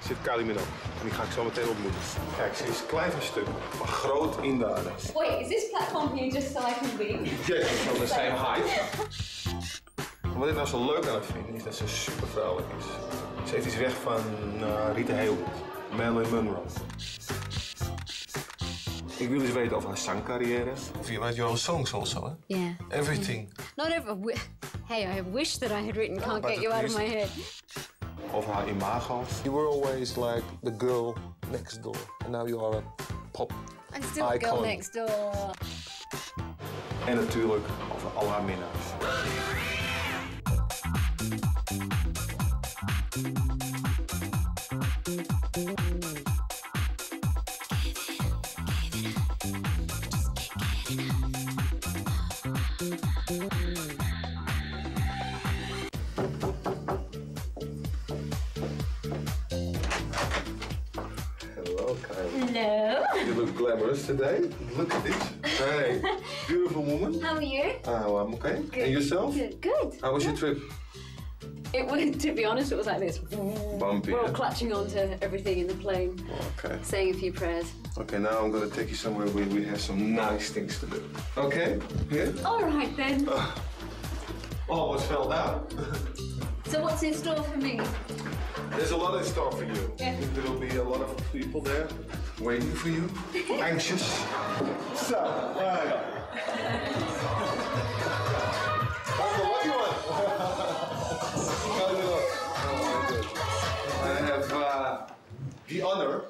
zit Kylie Minogue. En die ga ik zo meteen ontmoeten. Kijk, ze is klein van stuk, maar groot in de aarde. Wait, is this platform here just so I can be? Yes, from the same height. Wat ik nou zo leuk aan het vind, is dat ze super vrouwelijk is. Ze heeft iets weg van Rita Hayworth, Marilyn Monroe. Ik wil eens weten over haar zangcarrière. Of you write your own songs also, hè? Yeah. Everything. Not ever. Hey, I wish that I had written Can't Get You Out of My Head. Over haar imago. You were always like the girl next door, and now you are a pop I'm still the girl next door. En natuurlijk over al haar minnaars. Hello, Kylie. Hello. You look glamorous today. Look at this. Hey, beautiful woman. How are you? Oh, I'm okay. Good. And yourself? Good. How was your trip? It was, to be honest, it was like this. Bumpy. We're all clutching onto everything in the plane. Okay. Saying a few prayers. Okay, now I'm gonna take you somewhere where we have some nice things to do. Okay? Yeah? All right then. Almost fell down. So what's in store for me? There's a lot in store for you. Yeah. There will be a lot of people there waiting for you, anxious. So, right. That's the lucky one. I have the honor.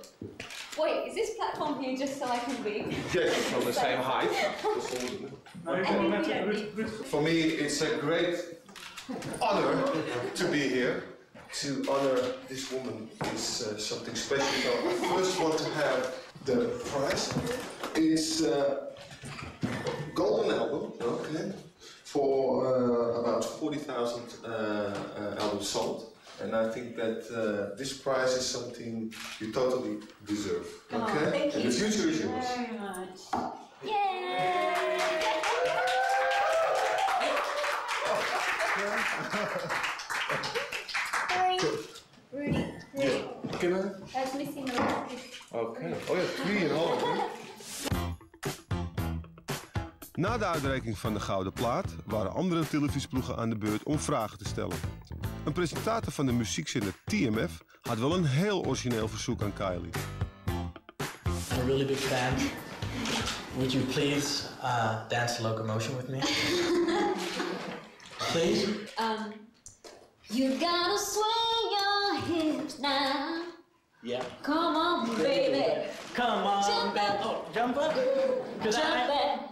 Wait, is this platform here just so I can be? Yes, from the same height. For me, it's a great honor to be here. To honor this woman is something special. So I first want to have the prize. It's golden album, okay, for about 40,000 albums sold. And I think that this prize is something you totally deserve. Okay? Oh, thank you. And the future is yours. Very much. Yay! Rudy. Can I? I was missing a lot. Okay. Oh ja, 3,5. Na de uitreiking van de gouden plaat waren andere televisieploegen aan de beurt om vragen te stellen. Een presentator van de muziekzender TMF had wel een heel origineel verzoek aan Kylie. I'm a really big fan. Would you please dance to Locomotion with me? Please? You gotta swing your hips now. Yeah. Come on, baby. Come on, Jump baby. up. Oh, jump up. Jump up.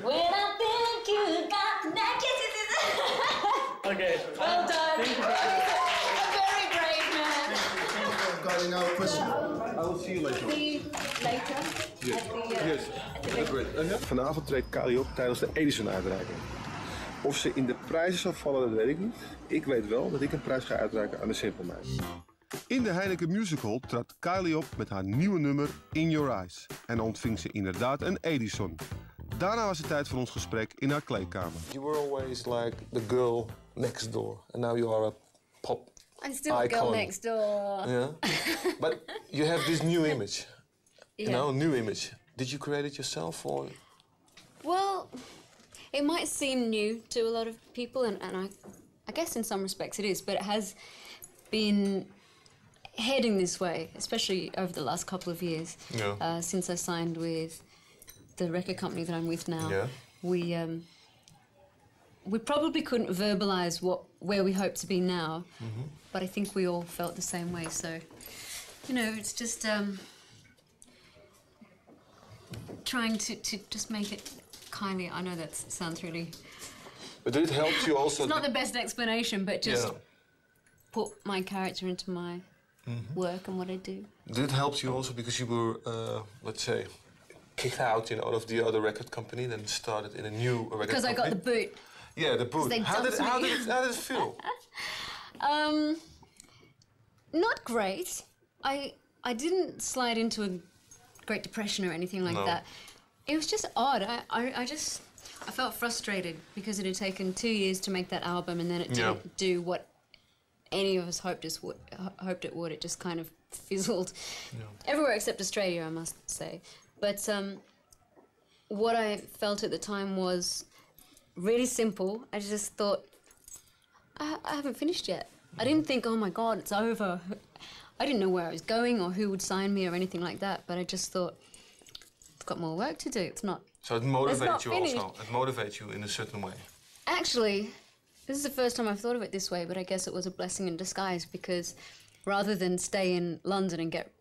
When I think you got the neck. Okay. Well done. Thank you. A very brave man. Kylie, now a question. I will see you later. See you later. Yes. Vanavond treedt Kylie op tijdens de Edison-uitreiking. Of ze in de prijzen zal vallen, dat weet ik niet. Ik weet wel dat ik een prijs ga uitreiken aan de Simple Man. In de Heineken Music Hall trad Kylie op met haar nieuwe nummer In Your Eyes. En ontving ze inderdaad een Edison. Daarna was het tijd voor ons gesprek in haar kleedkamer. You were always like the girl next door, and now you are a pop I'm still the girl next door. Yeah, but you have this new image. Yeah. You know, new image. Did you create it yourself, or? Well, it might seem new to a lot of people, and I guess in some respects it is, but it has been heading this way, especially over the last couple of years. Yeah. Since I signed with the record company that I'm with now, Yeah. we probably couldn't verbalize where we hope to be now, but I think we all felt the same way. So, you know, it's just trying to just make it Kylie. I know that sounds really. But did it help you also? It's not the best explanation, but just put my character into my work and what I do. Did it help you also because you were, let's say, kicked out, you know, of the other record company, then started in a new record company? Because I got the boot. Yeah, the boot. How did it feel? Not great. I didn't slide into a Great Depression or anything like that. It was just odd. I felt frustrated because it had taken 2 years to make that album, and then it didn't do what any of us hoped it would. It just kind of fizzled everywhere except Australia, I must say. But what I felt at the time was really simple. I just thought, I haven't finished yet. I didn't think, oh my God, it's over. I didn't know where I was going or who would sign me or anything like that, but I just thought, I've got more work to do. It's not. So it motivates you finished. also. It motivates you in a certain way. Actually, this is the first time I've thought of it this way, but I guess it was a blessing in disguise, because rather than stay in London and get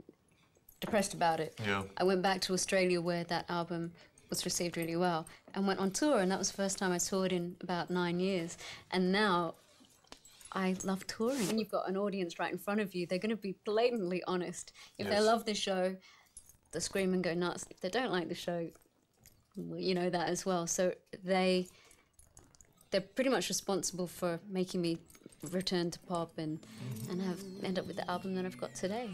depressed about it, I went back to Australia where that album was received really well and went on tour, and that was the first time I toured in about 9 years. And now I love touring. When you've got an audience right in front of you, they're going to be blatantly honest. If they love the show, they'll scream and go nuts. If they don't like the show, well, you know that as well. So they're pretty much responsible for making me return to pop and end up with the album that I've got today.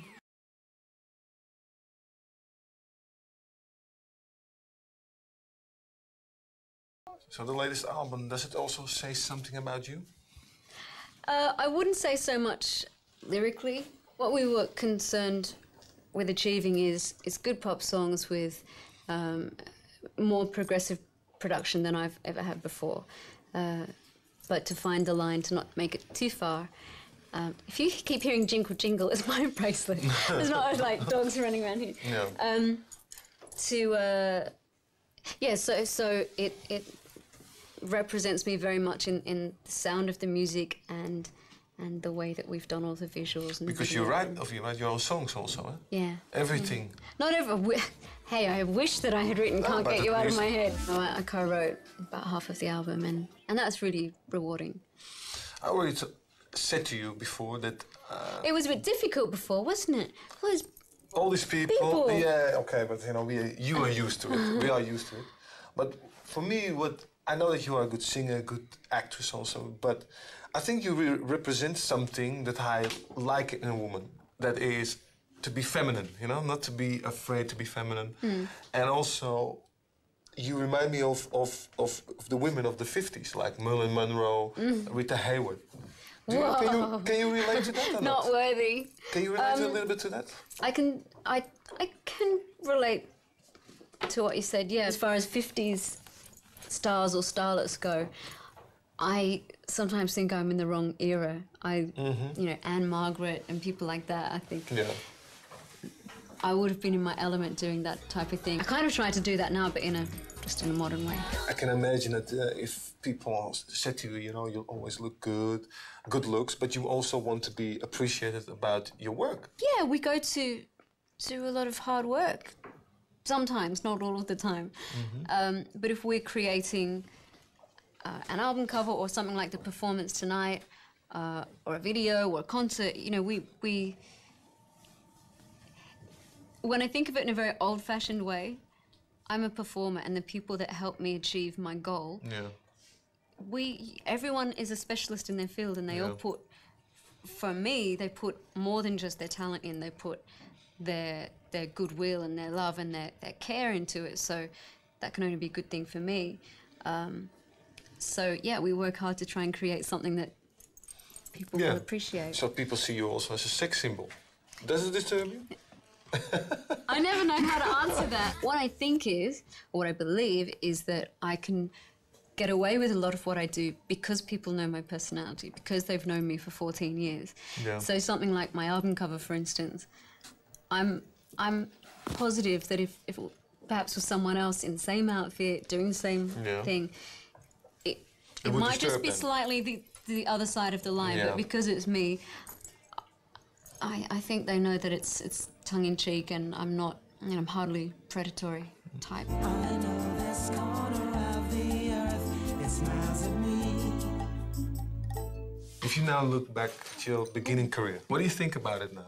So the latest album, does it also say something about you? I wouldn't say so much lyrically. What we were concerned with achieving is good pop songs with more progressive production than I've ever had before. But to find the line, to not make it too far. If you keep hearing jingle jingle, it's my bracelet. It's not like dogs running around here. No. So it represents me very much in the sound of the music and the way that we've done all the visuals. And because you write your own songs also, eh? Yeah. Everything. Not ever. Hey, I wish that I had written Can't Get You Out of My Head. I co-wrote about half of the album, and that's really rewarding. I already said to you before that... it was a bit difficult before, wasn't it? All these people. Yeah, okay, but you know, you are used to it. We are used to it. But for me, I know that you are a good singer, good actress also, but I think you represent something that I like in a woman. That is to be feminine, you know, not to be afraid to be feminine. And also, you remind me of the women of the 50s, like Marilyn Monroe, Rita Hayworth. Can you relate to that or not? Not worthy. Can you relate a little bit to that? I can relate to what you said, yeah. As far as 50s stars or starlets go, I sometimes think I'm in the wrong era. You know, Anne Margaret and people like that, I think. Yeah. I would have been in my element doing that type of thing. I kind of try to do that now, but just in a modern way. I can imagine that if people said to you, you know, you'll always look good looks, but you also want to be appreciated about your work. Yeah, we go to a lot of hard work. Sometimes, not all of the time. But if we're creating an album cover or something like the performance tonight, or a video or a concert, you know, we when I think of it in a very old-fashioned way, I'm a performer, and the people that help me achieve my goal, everyone is a specialist in their field, and they all put, for me, they put more than just their talent in. They put their goodwill and their love and their care into it. So that can only be a good thing for me. So yeah, we work hard to try and create something that people will appreciate. So people see you also as a sex symbol. Does it disturb you? I never know how to answer that. What I think is, or what I believe, is that I can get away with a lot of what I do because people know my personality, because they've known me for 14 years. Yeah. So something like my album cover, for instance, I'm positive that if perhaps with someone else in the same outfit, doing the same thing, it might just be slightly the other side of the line, but because it's me, I think they know that it's tongue-in-cheek, and I'm not, you know, I'm hardly predatory type. I know this corner of the earth, it smiles at me. If you now look back at your beginning career, what do you think about it now?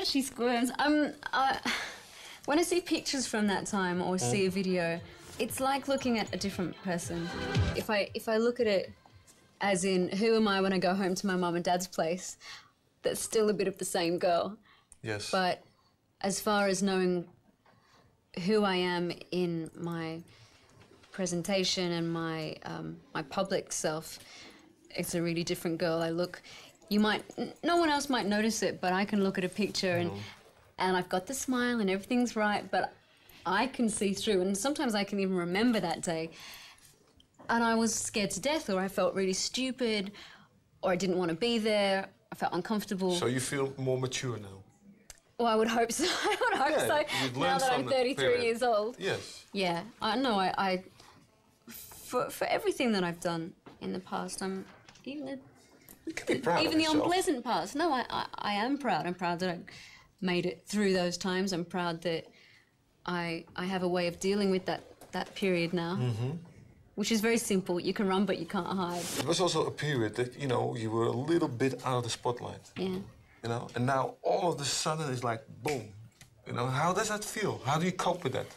She squirms. When I see pictures from that time or see a video, it's like looking at a different person. If I look at it as in, who am I when I go home to my mum and dad's place, that's still a bit of the same girl. Yes. But as far as knowing who I am in my presentation and my my public self, it's a really different girl. No one else might notice it, but I can look at a picture and I've got the smile and everything's right, but I can see through, and sometimes I can even remember that day. And I was scared to death, or I felt really stupid, or I didn't want to be there. I felt uncomfortable. So you feel more mature now? Well, I would hope so. I would hope so. Now that I'm 33 years old. Yes. Yeah. I for everything that I've done in the past, I'm even you can be proud even of the yourself. unpleasant past. No, I am proud. I'm proud that I made it through those times. I'm proud that I have a way of dealing with that period now. Which is very simple. You can run, but you can't hide. It was also a period that, you know, you were a little bit out of the spotlight. Yeah. You know, and now all of a sudden it's like, boom. You know, how does that feel? How do you cope with that?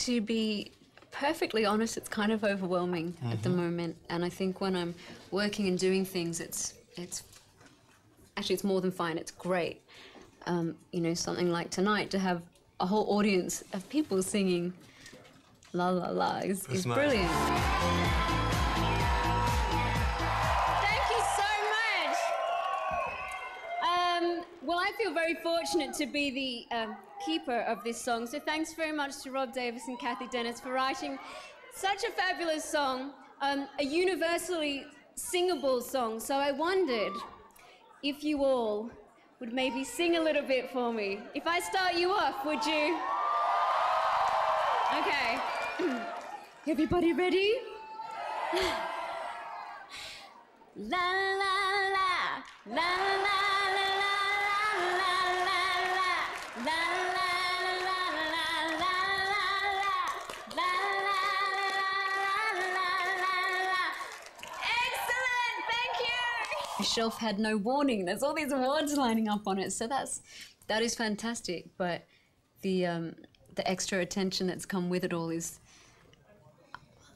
To be perfectly honest, it's kind of overwhelming at the moment. And I think when I'm working and doing things, it's actually, it's more than fine. It's great. You know, something like tonight, to have a whole audience of people singing La La La is nice. Brilliant. Thank you so much. Well, I feel very fortunate to be the keeper of this song. So thanks very much to Rob Davis and Kathy Dennis for writing such a fabulous song, a universally singable song. So I wondered if you all would maybe sing a little bit for me. If I start you off, would you? Okay. Everybody ready? La la la, la la la la la la la, la la la la la la la. Excellent, thank you. The shelf had no warning. There's all these awards lining up on it, so that is fantastic. But the extra attention that's come with it all is,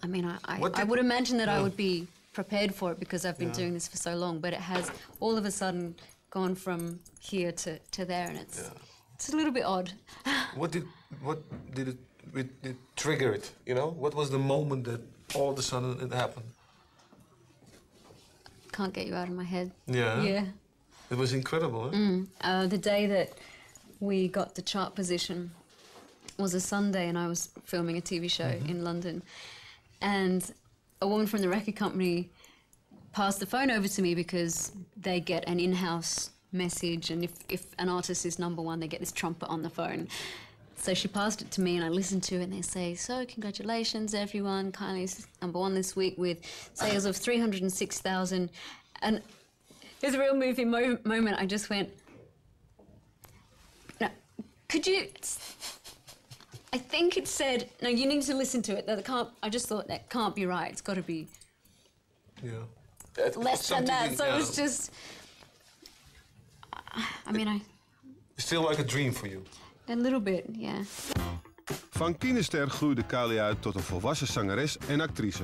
I mean, I would imagine that I would be prepared for it because I've been doing this for so long, but it has all of a sudden gone from here to there, and it's a little bit odd. What did it trigger it? You know, what was the moment that all of a sudden it happened? Can't get you out of my head. Yeah. Yeah. It was incredible, huh? The day that we got the chart position was a Sunday, and I was filming a TV show in London, and a woman from the record company passed the phone over to me because they get an in-house message, and if an artist is #1, they get this trumpet on the phone. So she passed it to me, and I listened to it, and they say, "So congratulations, everyone. Kylie's #1 this week with sales of 306,000. And it was a real moving moment. I just went, "No, could you?" I think it said, "No, you need to listen to it. That can't." I just thought that can't be right. It's got to be less than that. So it was just. I mean, Still like a dream for you. A little bit, yeah. Van tienerster groeide Kylie uit tot een volwassen zangeres en actrice.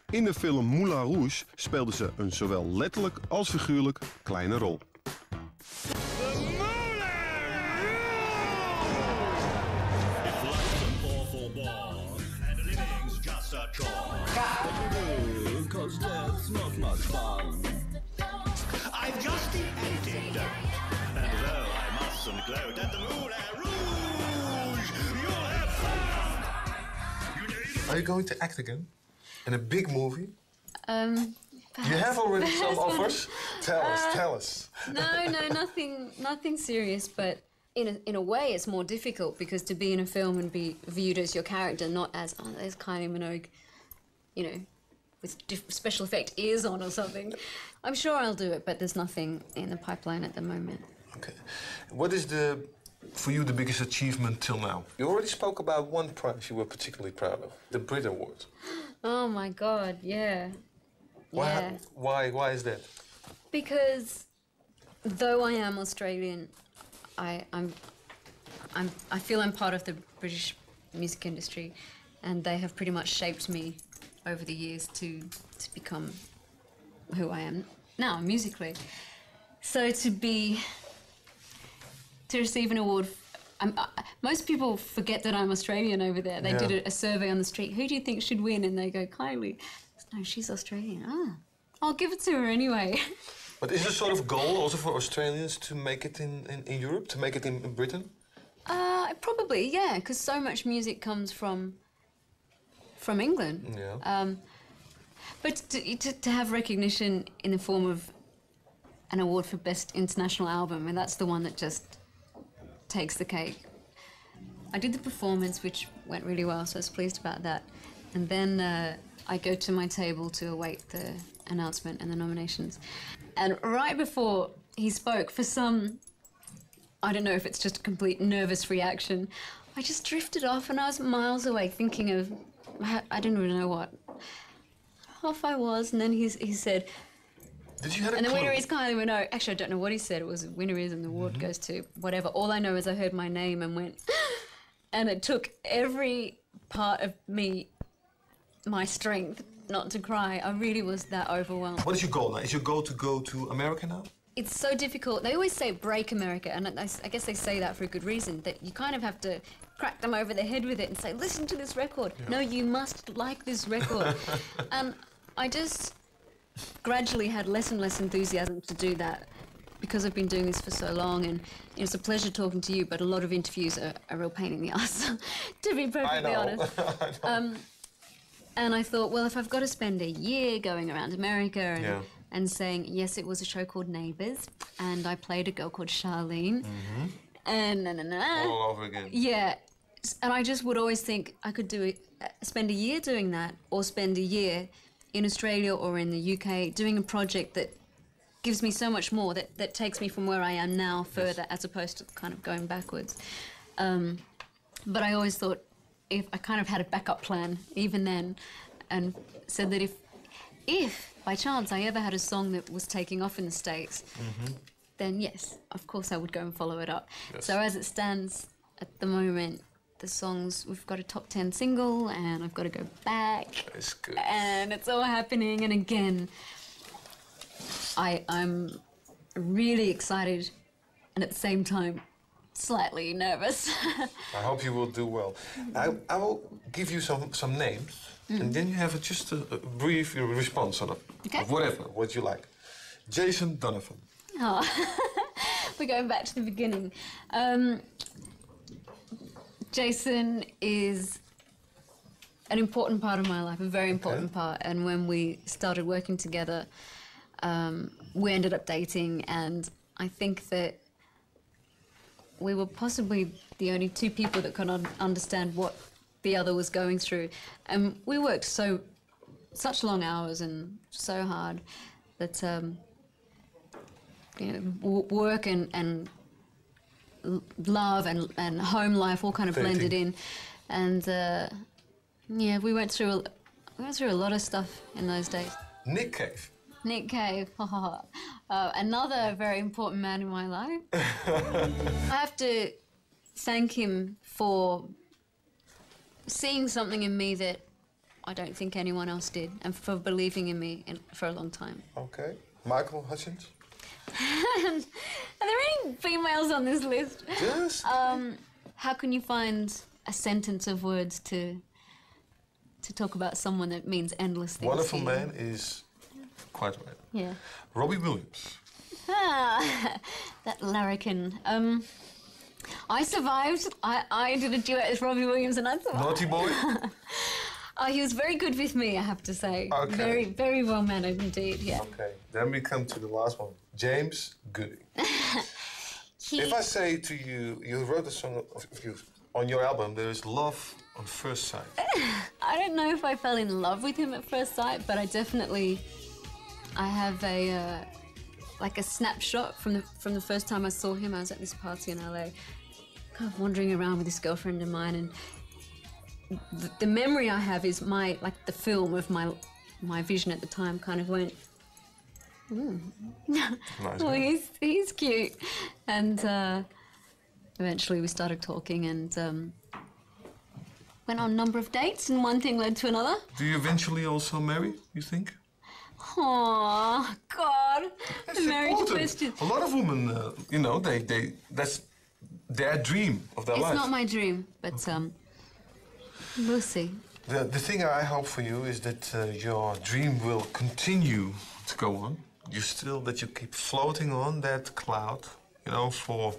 In de film Moulin Rouge speelde ze een zowel letterlijk als figuurlijk kleine rol. I've just the antidote, and though I mustn't gloat at the Moulin Rouge, you'll have fun. Are you going to act again? In a big movie? Perhaps. You have already some offers? Tell us. No, nothing serious, but in a way it's more difficult because to be in a film and be viewed as your character, not as, oh, there's Kylie Minogue, you know, with special effect ears on or something. I'm sure I'll do it, but there's nothing in the pipeline at the moment. Okay. What is for you the biggest achievement till now? You already spoke about one prize you were particularly proud of, the Brit Award. Oh my God, yeah. Why is that? Because though I am Australian, I feel I'm part of the British music industry, and they have pretty much shaped me over the years to become who I am now musically. So to receive an award most people forget that I'm Australian over there. They did a survey on the street. Who do you think should win? And they go, Kylie. No, she's Australian. Ah, I'll give it to her anyway. But is it sort of goal also for Australians to make it in Europe, to make it in Britain? Probably, yeah, because so much music comes from England. Yeah. But to have recognition in the form of an award for Best International Album, and that's the one that just takes the cake. I did the performance, which went really well, so I was pleased about that. And then I go to my table to await the announcement and the nominations. And right before he spoke, for some, I don't know if it's just a complete nervous reaction, I just drifted off and I was miles away thinking of, I don't even know what, off I was. And then he said, Did you have a and the clue? winner is Kylie Minogue. Actually, I don't know what he said. It was winner is and the award goes to whatever. All I know is I heard my name and went, and it took every part of me, my strength, not to cry. I really was that overwhelmed. What is your goal now? Is your goal to go to America now? It's so difficult. They always say break America, and I guess they say that for a good reason, that you kind of have to crack them over the head with it and say, listen to this record. Yeah. No, you must like this record. And I just gradually had less and less enthusiasm to do that because I've been doing this for so long, and it's a pleasure talking to you, but a lot of interviews are a real pain in the ass, to be perfectly honest. I know. And I thought, well, if I've got to spend a year going around America and saying, yes, it was a show called Neighbours, and I played a girl called Charlene, and all over again. Yeah, and I just would always think I could do it, spend a year doing that, or spend a year in Australia or in the UK doing a project that gives me so much more, that takes me from where I am now further, as opposed to kind of going backwards. But I always thought, if I kind of had a backup plan even then, and said that if by chance I ever had a song that was taking off in the States, then yes, of course I would go and follow it up. Yes. So as it stands at the moment, the songs, we've got a top 10 single, and I've got to go back. That's good. And it's all happening, and again, I'm really excited, and at the same time, slightly nervous. I hope you will do well. I will give you some names, and then you have just a brief response sort of whatever, what you like. Jason Donovan. Oh, we're going back to the beginning. Jason is an important part of my life, a very important part. And when we started working together, we ended up dating, and I think that we were possibly the only two people that could understand what the other was going through. And we worked such long hours and so hard that, work and love and home life all kind of blended in. And, we went through a lot of stuff in those days. Nick Cave. Nick Cave, another very important man in my life. I have to thank him for seeing something in me that I don't think anyone else did, and for believing in me for a long time. Okay. Michael Hutchins? Are there any females on this list? Yes. How can you find a sentence of words to talk about someone that means endless things? Wonderful man is... Quite right. Yeah. Robbie Williams. That larrikin. I survived. I did a duet with Robbie Williams, and I survived. Naughty boy? He was very good with me, I have to say. Okay. Very, very well mannered indeed, yeah. Okay, then we come to the last one. James Gooding. If I say to you, you wrote a song of yours on your album, there is Love on First Sight. I don't know if I fell in love with him at first sight, but I have a snapshot from the first time I saw him. I was at this party in LA, kind of wandering around with this girlfriend of mine, and the memory I have is the film of my vision at the time kind of went, Nice, well, he's cute, and eventually we started talking and went on a number of dates, and one thing led to another. Do you eventually also marry, you think? Oh God, That's the marriage important. question. A lot of women, their dream of their life. It's not my dream, but we'll see. The thing I hope for you is that your dream will continue to go on. That you keep floating on that cloud, you know, for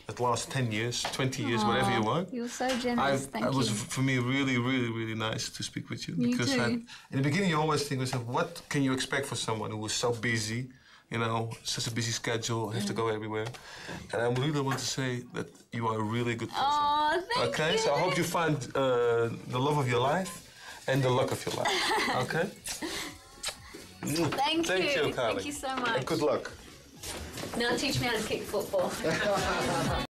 at last 10 years, 20 years, whatever you want. You're so generous, thank you. It was for me really, really, really nice to speak with you. You because too. In the beginning you always think to yourself, what can you expect for someone who is so busy, you know, such a busy schedule, have to go everywhere. And I really want to say that you are a really good person. Oh, thank okay? you. So I hope you find the love of your life and the luck of your life. Okay? Thank you. Kylie. Thank you so much. And good luck. Now teach me how to kick football.